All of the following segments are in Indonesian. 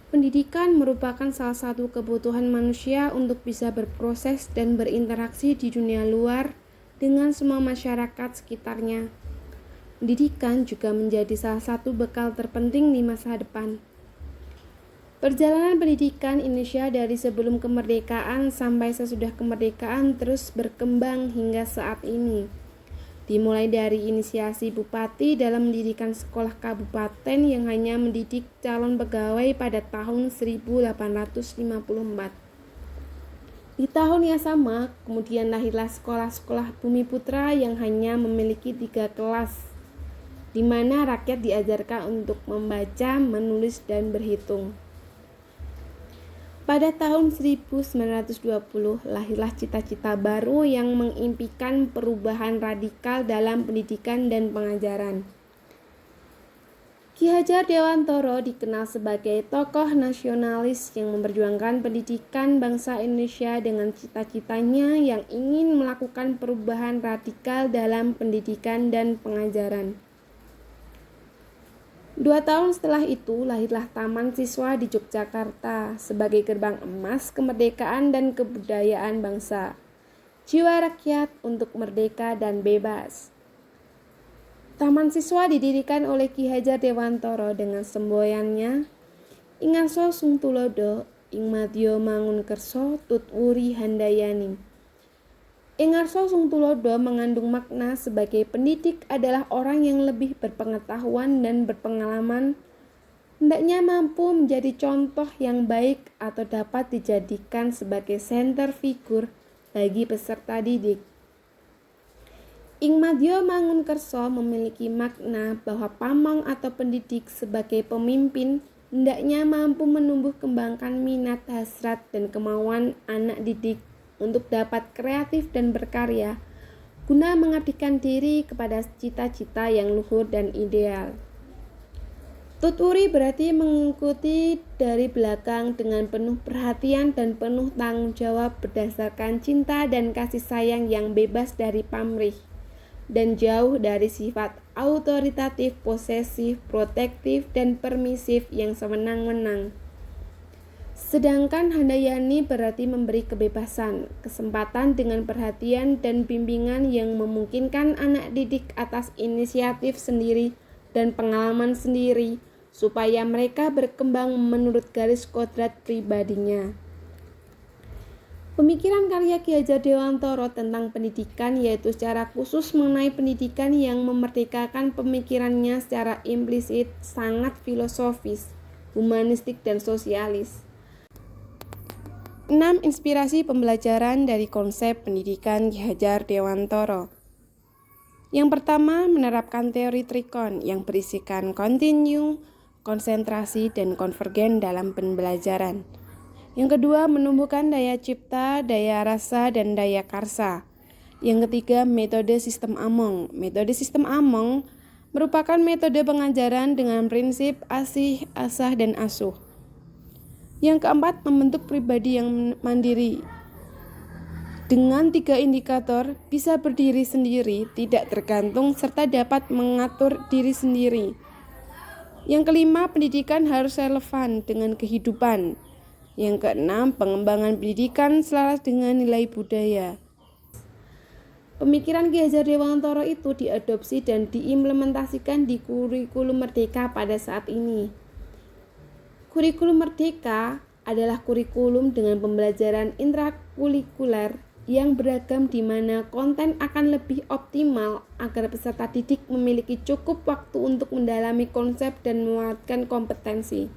Pendidikan merupakan salah satu kebutuhan manusia untuk bisa berproses dan berinteraksi di dunia luar dengan semua masyarakat sekitarnya. Pendidikan juga menjadi salah satu bekal terpenting di masa depan. Perjalanan pendidikan Indonesia dari sebelum kemerdekaan sampai sesudah kemerdekaan terus berkembang hingga saat ini. Dimulai dari inisiasi Bupati dalam mendirikan sekolah kabupaten yang hanya mendidik calon pegawai pada tahun 1854. Di tahun yang sama, kemudian lahirlah sekolah-sekolah Bumi Putra yang hanya memiliki 3 kelas, di mana rakyat diajarkan untuk membaca, menulis, dan berhitung. Pada tahun 1920, lahirlah cita-cita baru yang mengimpikan perubahan radikal dalam pendidikan dan pengajaran. Ki Hajar Dewantara dikenal sebagai tokoh nasionalis yang memperjuangkan pendidikan bangsa Indonesia dengan cita-citanya yang ingin melakukan perubahan radikal dalam pendidikan dan pengajaran. 2 tahun setelah itu, lahirlah Taman Siswa di Yogyakarta sebagai gerbang emas kemerdekaan dan kebudayaan bangsa. Jiwa rakyat untuk merdeka dan bebas. Taman Siswa didirikan oleh Ki Hajar Dewantara dengan semboyannya Ing Ngarso Sung Tulodo, Ing Madya Mangunkerso Tutwuri Handayani. Ing Ngarso Sung Tulodo mengandung makna sebagai pendidik adalah orang yang lebih berpengetahuan dan berpengalaman, hendaknya mampu menjadi contoh yang baik atau dapat dijadikan sebagai center figure bagi peserta didik. Ing Madya Mangunkerso memiliki makna bahwa pamong atau pendidik sebagai pemimpin hendaknya mampu menumbuh kembangkan minat, hasrat, dan kemauan anak didik untuk dapat kreatif dan berkarya guna mengabdikan diri kepada cita-cita yang luhur dan ideal. Tutwuri berarti mengikuti dari belakang dengan penuh perhatian dan penuh tanggung jawab berdasarkan cinta dan kasih sayang yang bebas dari pamrih dan jauh dari sifat autoritatif, posesif, protektif, dan permisif yang sewenang-wenang. Sedangkan Handayani berarti memberi kebebasan, kesempatan dengan perhatian dan bimbingan yang memungkinkan anak didik atas inisiatif sendiri dan pengalaman sendiri, supaya mereka berkembang menurut garis kodrat pribadinya. Pemikiran karya Ki Hajar Dewantara tentang pendidikan yaitu secara khusus mengenai pendidikan yang memerdekakan pemikirannya secara implisit sangat filosofis, humanistik, dan sosialis. 6. Inspirasi pembelajaran dari konsep pendidikan Ki Hajar Dewantara. Yang pertama, menerapkan teori trikon yang berisikan kontinu, konsentrasi, dan konvergen dalam pembelajaran. Yang kedua, menumbuhkan daya cipta, daya rasa, dan daya karsa. Yang ketiga, metode sistem Among. Metode sistem Among merupakan metode pengajaran dengan prinsip asih, asah, dan asuh. Yang keempat, membentuk pribadi yang mandiri. Dengan 3 indikator, bisa berdiri sendiri, tidak tergantung, serta dapat mengatur diri sendiri. Yang kelima, pendidikan harus relevan dengan kehidupan. Yang keenam, pengembangan pendidikan selaras dengan nilai budaya. Pemikiran Ki Hajar Dewantara itu diadopsi dan diimplementasikan di kurikulum Merdeka pada saat ini. Kurikulum Merdeka adalah kurikulum dengan pembelajaran intrakurikuler yang beragam di mana konten akan lebih optimal agar peserta didik memiliki cukup waktu untuk mendalami konsep dan menguatkan kompetensi.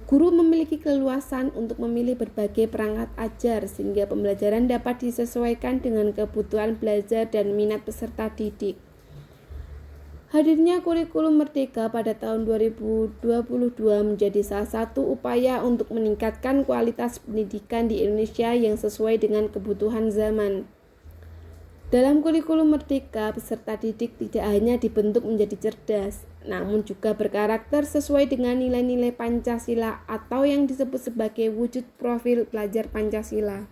Guru memiliki keleluasan untuk memilih berbagai perangkat ajar sehingga pembelajaran dapat disesuaikan dengan kebutuhan belajar dan minat peserta didik. Hadirnya kurikulum Merdeka pada tahun 2022 menjadi salah satu upaya untuk meningkatkan kualitas pendidikan di Indonesia yang sesuai dengan kebutuhan zaman. Dalam kurikulum Merdeka, peserta didik tidak hanya dibentuk menjadi cerdas, namun juga berkarakter sesuai dengan nilai-nilai Pancasila atau yang disebut sebagai wujud profil pelajar Pancasila.